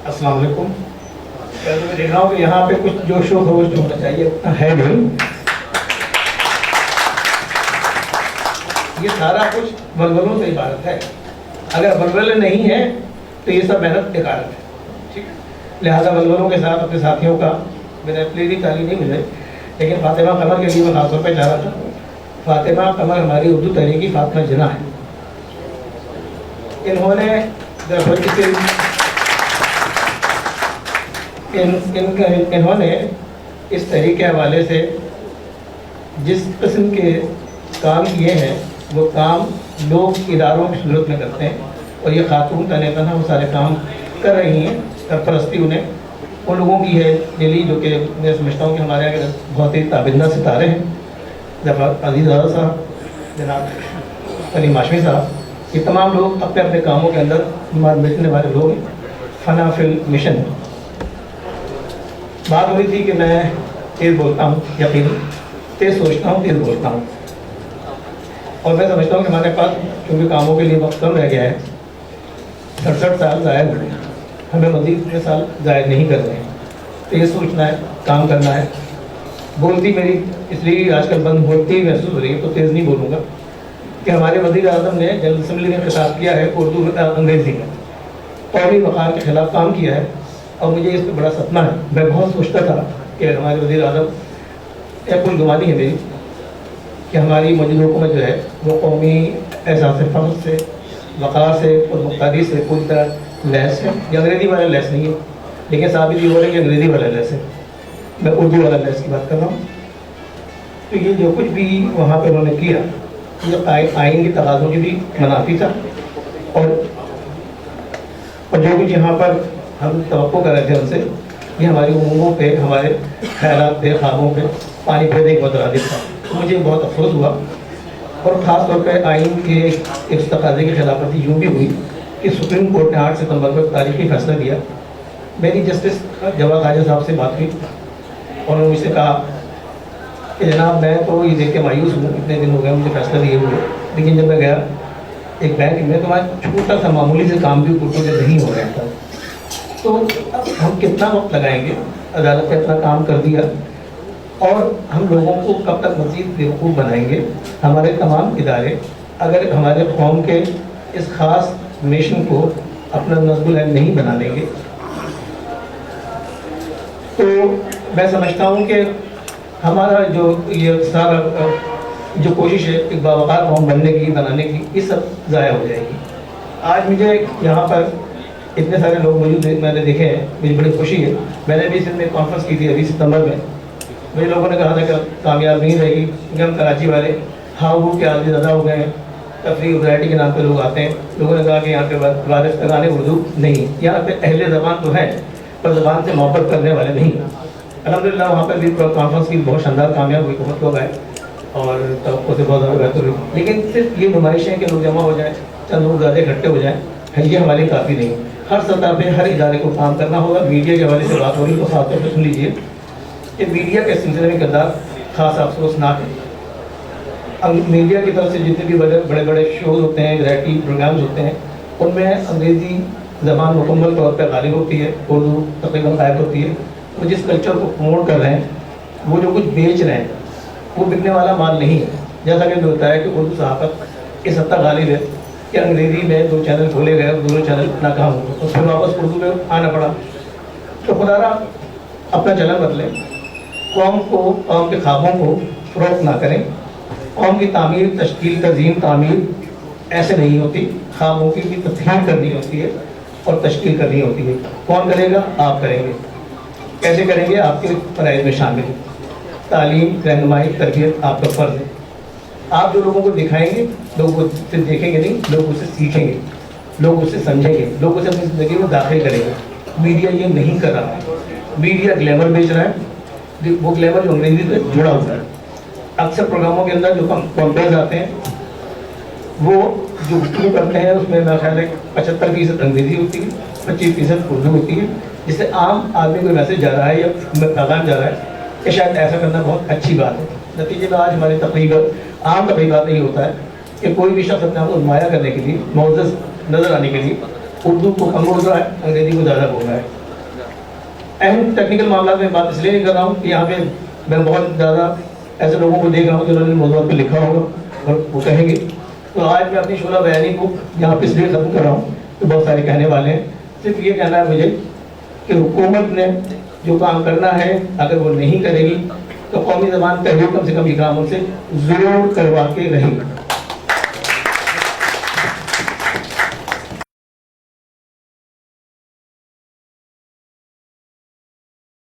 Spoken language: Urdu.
السلام علیکم. میں دیکھ رہا ہوں کہ یہاں پہ کچھ جوش و خروش جو ہونا چاہیے ہے نہیں. یہ سارا کچھ ولولوں سے عبارت ہے. اگر ولولے نہیں ہیں تو یہ سب محنت بیکار ہے. ٹھیک ہے, لہٰذا ولولوں کے ساتھ اپنے ساتھیوں کا میرا پلیری تعلیم نہیں ملے, لیکن فاطمہ قمر کے لیے میں خاص طور پہ چاہ رہا تھا. فاطمہ قمر ہماری اردو تحریک کی فاطمہ جناح ہے. انہوں نے اس تحریک کے حوالے سے جس قسم کے کام کیے ہیں وہ کام لوگ اداروں کی صورت میں کرتے ہیں, اور یہ خاتون تنہا وہ سارے کام کر رہی ہیں. سرپرستی انہیں ان لوگوں کی ہے دلی, جو کہ میں سمجھتا ہوں کہ ہمارے یہاں بہت ہی تابندہ ستارے ہیں. جناب عزیز رضا صاحب, جناب سلیم ہاشمی صاحب, یہ تمام لوگ اپنے اپنے کاموں کے اندر بیٹھنے والے لوگ ہیں. فنا فل مشن. بات ہوئی تھی کہ میں تیز بولتا ہوں, یقین تیز سوچتا ہوں, تیز بولتا ہوں, اور میں سمجھتا ہوں کہ ہمارے پاس کیونکہ کاموں کے لیے وقت کم رہ گیا ہے. 67 سال ضائع ہو گئے, ہمیں مزید 3 سال ضائع نہیں کر رہے ہیں. تیز سوچنا ہے, کام کرنا ہے. بولتی میری اس لیے آج کل بند ہوتی محسوس ہو رہی ہے, تو تیز نہیں بولوں گا, کہ ہمارے وزیر اعظم نے جنرل اسمبلی میں خطاب کیا ہے اردو انگریزی میں, قومی وقار کے خلاف کام کیا ہے, اور مجھے اس پہ بڑا صدمہ ہے. میں بہت سوچتا تھا کہ ہمارے وزیر اعظم, پل گمانی ہے میری, کہ ہماری موجودہ حکومت جو ہے وہ قومی احساس فخر سے, وقار سے, خود مختاری سے پوری طرح لیس ہے. یہ انگریزی والا لیس نہیں ہے, لیکن ثابت یہ ہو رہا ہے کہ انگریزی والا لیس ہے. میں اردو والا لیس کی بات کر رہا ہوں. تو یہ جو کچھ بھی وہاں پہ انہوں نے کیا, یہ آئین کی تقاضوں کی بھی منافی تھا, اور جو کچھ یہاں پر ہم توقع کر رہے تھے ان سے, یہ ہماری عموموں پہ, ہمارے خیالات پہ, خوابوں پہ پانی پھیرنے کی بہت رادف تھا. مجھے بہت افسوس ہوا, اور خاص طور پہ آئین کے ایک تقاضے کی خلاف ورزی یوں بھی ہوئی کہ سپریم کورٹ نے 8 ستمبر کو تاریخی فیصلہ دیا. میری جسٹس جواہر خواجہ صاحب سے بات ہوئی, اور انہوں نے مجھ سے کہا کہ جناب میں تو یہ دیکھ کے مایوس ہوں, اتنے دن ہو گئے مجھے فیصلہ دیے ہوئے, لیکن جب میں گیا ایک بینک میں تو وہاں چھوٹا سا معمولی سے کام بھی اردو میں نہیں ہو رہا تھا. تو ہم کتنا وقت لگائیں گے؟ عدالت نے اپنا کام کر دیا, اور ہم لوگوں کو کب تک مزید بیوقوف بنائیں گے؟ ہمارے تمام ادارے اگر ہمارے قوم کے اس خاص مشن کو اپنا نصب العین نہیں بنا لیں گے, تو میں سمجھتا ہوں کہ ہمارا جو یہ سارا جو کوشش ہے ایک باوقار قوم بننے کی, بنانے کی, یہ سب ضائع ہو جائے گی. آج مجھے یہاں پر اتنے سارے لوگ موجود میں نے دیکھے ہیں, مجھے بڑی خوشی ہے. میں نے بھی اس میں کانفرنس کی تھی ابھی ستمبر میں. مجھے لوگوں نے کہا تھا کہ کامیاب نہیں رہے گی, کیونکہ ہم کراچی والے ہاؤ کے عادی زیادہ ہو گئے ہیں, تفریح ورائٹی کے نام پہ لوگ آتے ہیں. لوگوں نے کہا کہ یہاں پہ وارث لگانے اردو نہیں, یہاں پہ اہل زبان تو ہے پر زبان سے محبت کرنے والے نہیں. الحمدللہ وہاں پر بھی کانفرنس کی بہت شاندار کامیاب ہوئی, بہت لوگ آئے اور توقع سے بہت زیادہ بہتر ہوئی. لیکن صرف یہ نمائش ہے کہ لوگ جمع ہو جائیں, چند لوگ زیادہ اکٹھے ہو جائیں, یہ ہمارے کافی نہیں. ہر سطح پہ ہر ادارے کو کام کرنا ہوگا. میڈیا کے حوالے سے بات ہو رہی تو خاص طور پہ سن لیجیے کہ میڈیا کے سلسلے میں کردار خاص افسوسناک ہے. میڈیا کی طرف سے جتنے بھی بڑے بڑے شوز ہوتے ہیں, ورائٹی پروگرامز ہوتے ہیں, ان میں انگریزی زبان مکمل طور پہ غالب ہوتی ہے, اردو تقریباً غائب ہوتی ہے. وہ جس کلچر کو پروموٹ کر رہے ہیں, وہ جو کچھ بیچ رہے ہیں, وہ بکنے والا مال نہیں ہے. جیسا کہ ہوتا ہے کہ اردو صحافت اس حد تک غالب ہے کہ انگریزی میں 2 چینل کھولے گئے, دونوں چینل ناکام ہو گئے, اور پھر واپس اردو میں آنا پڑا. تو خدا را اپنا چلن بدلیں, قوم کو, قوم کے خوابوں کو فروغ نہ کریں. قوم کی تعمیر, تشکیل, تنظیم, تعمیر ایسے نہیں ہوتی. خوابوں کی بھی تفہیم کرنی ہوتی ہے اور تشکیل کرنی ہوتی ہے. کون کرے گا؟ آپ کریں گے. کیسے کریں گے؟ آپ کے فرائض میں شامل ہے. تعلیم, رہنمائی, تربیت آپ کا فرض ہے. آپ جو لوگوں کو دکھائیں گے, لوگ اسے دیکھیں گے نہیں, لوگ اسے سیکھیں گے, لوگ اسے سمجھیں گے, لوگ اسے اپنی زندگی میں داخل کریں گے. میڈیا یہ نہیں کر رہا ہے. میڈیا گلیمر بیچ رہا ہے, وہ گلیمر جو انگریزی سے جڑا ہوا ہے. اکثر پروگراموں کے اندر جو کمپیئرز آتے ہیں, وہ جو گفتگو کرتے ہیں اس میں میرا خیال ہے 75% انگریزی ہوتی ہے, 25% اردو ہوتی ہے, جس سے عام آدمی کو میسج جا رہا ہے یا پیغام جا رہا ہے کہ شاید ایسا کرنا بہت اچھی بات ہے. نتیجے میں آج ہماری عام تقریبات میں یہ ہوتا ہے کہ کوئی بھی شخص اپنے آپ کو نمایاں کرنے کے لیے, معزز نظر آنے کے لیے اردو کو کم بول رہا ہے, انگریزی کو زیادہ بول رہا ہے. اہم ٹیکنیکل معاملات میں بات اس لیے نہیں کر رہا ہوں کہ یہاں پہ میں بہت زیادہ ایسے لوگوں کو دیکھ رہا ہوں جنہوں نے موضوعات پہ لکھا ہوگا اور وہ کہیں گے. تو آج میں اپنی شعلہ بیانی کو یہاں پہ اس لیے ختم کر رہا ہوں کہ بہت سارے کہنے والے ہیں. صرف یہ کہنا ہے مجھے کہ حکومت نے جو کام کرنا ہے اگر وہ نہیں کرے گی تو قومی زبان تحریر کم سے کم یہ کام ان سے ضرور کروا کے رہے گی.